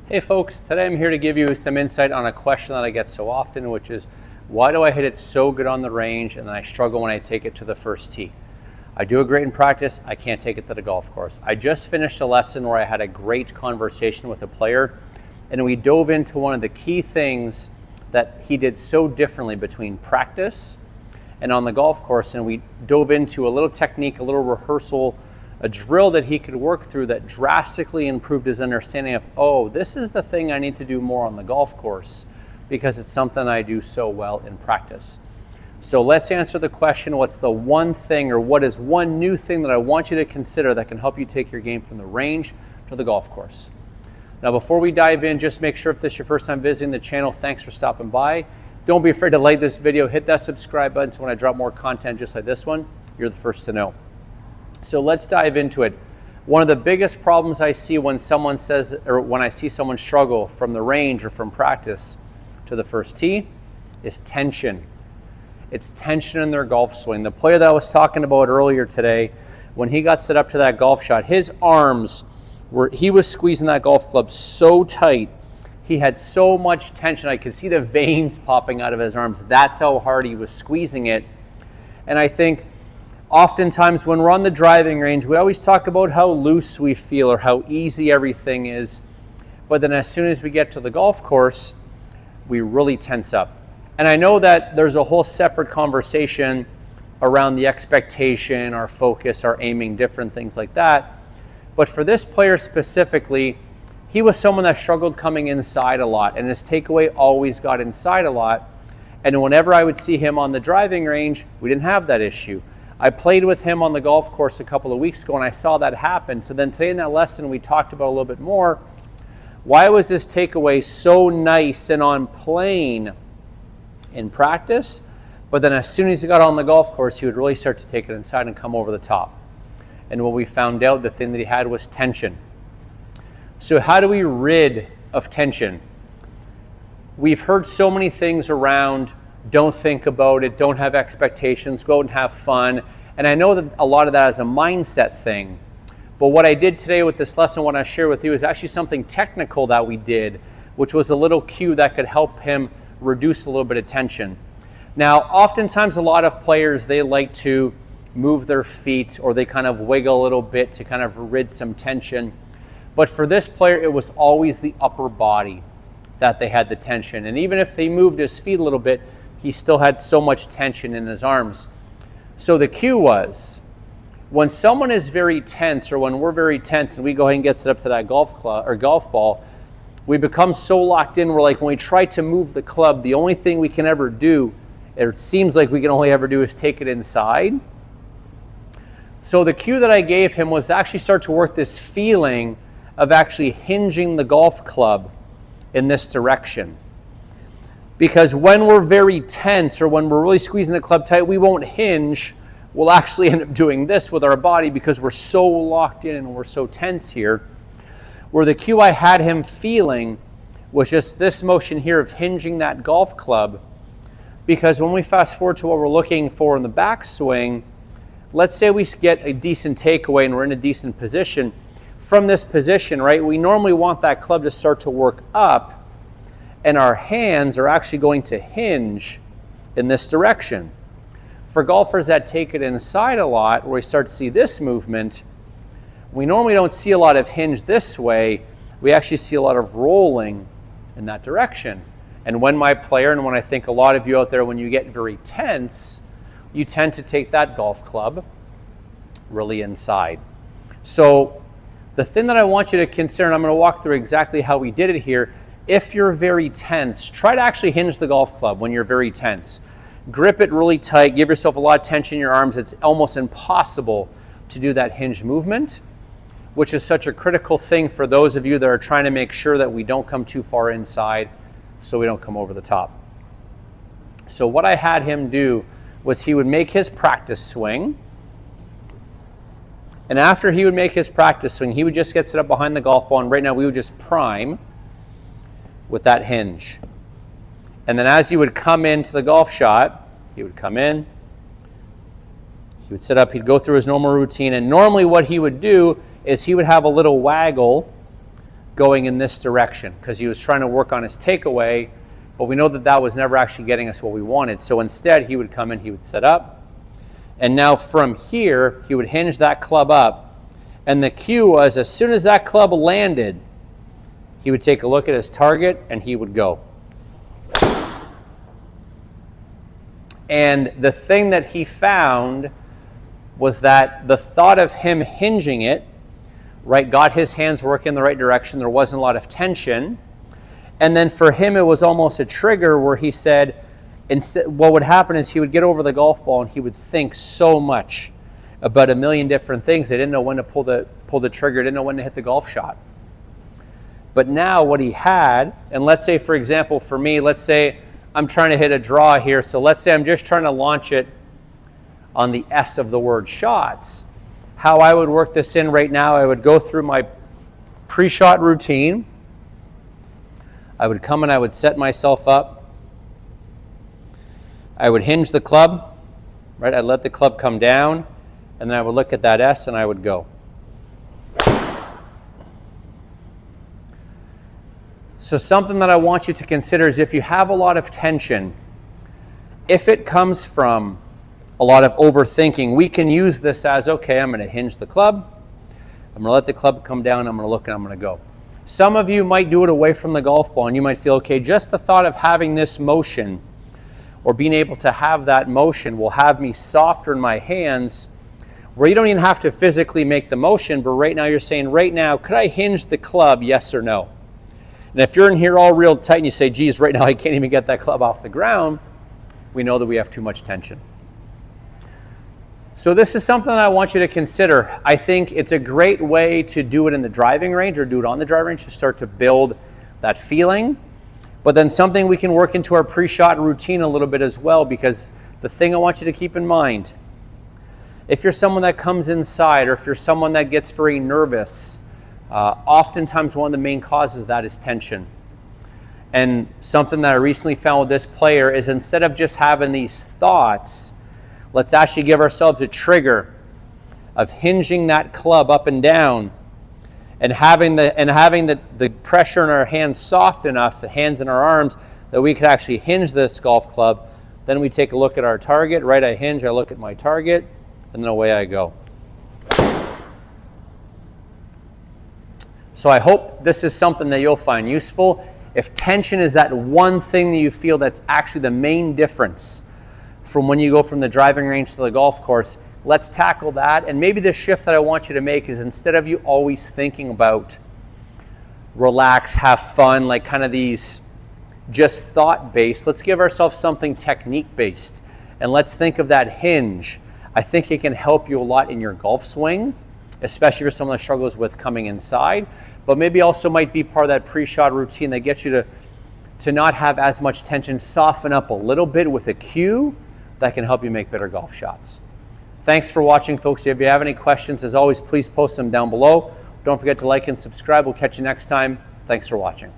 Hey folks, today I'm here to give you some insight on a question that I get so often, which is why do I hit it so good on the range and then I struggle when I take it to the first tee? I do it great in practice, I can't take it to the golf course. I just finished a lesson where I had a great conversation with a player and we dove into one of the key things that he did so differently between practice and on the golf course, and we dove into a little technique, a little rehearsal, a drill that he could work through that drastically improved his understanding of, oh, this is the thing I need to do more on the golf course because it's something I do so well in practice. So let's answer the question, what's the one thing or what is one new thing that I want you to consider that can help you take your game from the range to the golf course? Now before we dive in, just make sure if this is your first time visiting the channel, thanks for stopping by. Don't be afraid to like this video, hit that subscribe button so when I drop more content just like this one, you're the first to know. So let's dive into it. One of the biggest problems I see when someone says, or when I see someone struggle from the range or from practice to the first tee is tension. It's tension in their golf swing. The player that I was talking about earlier today, when he got set up to that golf shot, his arms he was squeezing that golf club so tight. He had so much tension. I could see the veins popping out of his arms. That's how hard he was squeezing it. And I think oftentimes when we're on the driving range, we always talk about how loose we feel or how easy everything is. But then as soon as we get to the golf course, we really tense up. And I know that there's a whole separate conversation around the expectation, our focus, our aiming, different things like that. But for this player specifically, he was someone that struggled coming inside a lot, and his takeaway always got inside a lot. And whenever I would see him on the driving range, we didn't have that issue. I played with him on the golf course a couple of weeks ago and I saw that happen. So then today in that lesson, we talked about a little bit more. Why was this takeaway so nice and on plane in practice? But then as soon as he got on the golf course, he would really start to take it inside and come over the top. And what we found out, the thing that he had was tension. So how do we rid of tension? We've heard so many things around don't think about it, don't have expectations, go out and have fun. And I know that a lot of that is a mindset thing. But what I did today with this lesson, what I share with you, is actually something technical that we did, which was a little cue that could help him reduce a little bit of tension. Now, oftentimes a lot of players, they like to move their feet or they kind of wiggle a little bit to kind of rid some tension. But for this player, it was always the upper body that they had the tension. And even if they moved his feet a little bit, he still had so much tension in his arms. So the cue was, when someone is very tense or when we're very tense and we go ahead and get set up to that golf club or golf ball, we become so locked in, we're like, when we try to move the club, the only thing we can ever do, or it seems like we can only ever do, is take it inside. So the cue that I gave him was to actually start to work this feeling of actually hinging the golf club in this direction. Because when we're very tense or when we're really squeezing the club tight, we won't hinge. We'll actually end up doing this with our body because we're so locked in and we're so tense here. Where the cue I had him feeling was just this motion here of hinging that golf club. Because when we fast forward to what we're looking for in the backswing, let's say we get a decent takeaway and we're in a decent position. From this position, right, we normally want that club to start to work up, and our hands are actually going to hinge in this direction. For golfers that take it inside a lot, where we start to see this movement, we normally don't see a lot of hinge this way. We actually see a lot of rolling in that direction. And when my player, and when I think a lot of you out there, when you get very tense, you tend to take that golf club really inside. So the thing that I want you to consider, and I'm going to walk through exactly how we did it here. If you're very tense, try to actually hinge the golf club when you're very tense. Grip it really tight, give yourself a lot of tension in your arms. It's almost impossible to do that hinge movement, which is such a critical thing for those of you that are trying to make sure that we don't come too far inside so we don't come over the top. So what I had him do was he would make his practice swing. And after he would make his practice swing, he would just get set up behind the golf ball. And right now we would just prime with that hinge. And then as he would come into the golf shot, he would come in, he would sit up, he'd go through his normal routine. And normally what he would do is he would have a little waggle going in this direction because he was trying to work on his takeaway, but we know that that was never actually getting us what we wanted. So instead, he would come in, he would set up, and now from here, he would hinge that club up, and the cue was as soon as that club landed, he would take a look at his target and he would go. And the thing that he found was that the thought of him hinging it, right, got his hands working in the right direction. There wasn't a lot of tension. And then for him, it was almost a trigger where he said, what would happen is he would get over the golf ball and he would think so much about a million different things. They didn't know when to pull the trigger, didn't know when to hit the golf shot. But now what he had, and let's say, for example, for me, let's say I'm trying to hit a draw here. So let's say I'm just trying to launch it on the S of the word shots. How I would work this in right now, I would go through my pre-shot routine. I would come and I would set myself up. I would hinge the club, right? I'd let the club come down, and then I would look at that S and I would go. So something that I want you to consider is if you have a lot of tension, if it comes from a lot of overthinking, we can use this as, okay, I'm going to hinge the club, I'm going to let the club come down, I'm going to look and I'm going to go. Some of you might do it away from the golf ball and you might feel, okay, just the thought of having this motion or being able to have that motion will have me softer in my hands where you don't even have to physically make the motion, but right now you're saying, right now, could I hinge the club, yes or no? And if you're in here all real tight and you say, geez, right now I can't even get that club off the ground, we know that we have too much tension. So this is something that I want you to consider. I think it's a great way to do it in the driving range or do it on the driving range to start to build that feeling. But then something we can work into our pre-shot routine a little bit as well, because the thing I want you to keep in mind, if you're someone that comes inside or if you're someone that gets very nervous, oftentimes one of the main causes of that is tension. And something that I recently found with this player is instead of just having these thoughts, let's actually give ourselves a trigger of hinging that club up and down and having the pressure in our hands soft enough, the hands and our arms, that we could actually hinge this golf club. Then we take a look at our target, right? I hinge, I look at my target, and then away I go. So I hope this is something that you'll find useful. If tension is that one thing that you feel that's actually the main difference from when you go from the driving range to the golf course, let's tackle that. And maybe the shift that I want you to make is instead of you always thinking about relax, have fun, like kind of these just thought-based, let's give ourselves something technique-based. And let's think of that hinge. I think it can help you a lot in your golf swing, especially for someone that struggles with coming inside, but maybe also might be part of that pre-shot routine that gets you to not have as much tension, soften up a little bit with a cue that can help you make better golf shots. Thanks for watching, folks. If you have any questions, as always, please post them down below. Don't forget to like and subscribe. We'll catch you next time. Thanks for watching.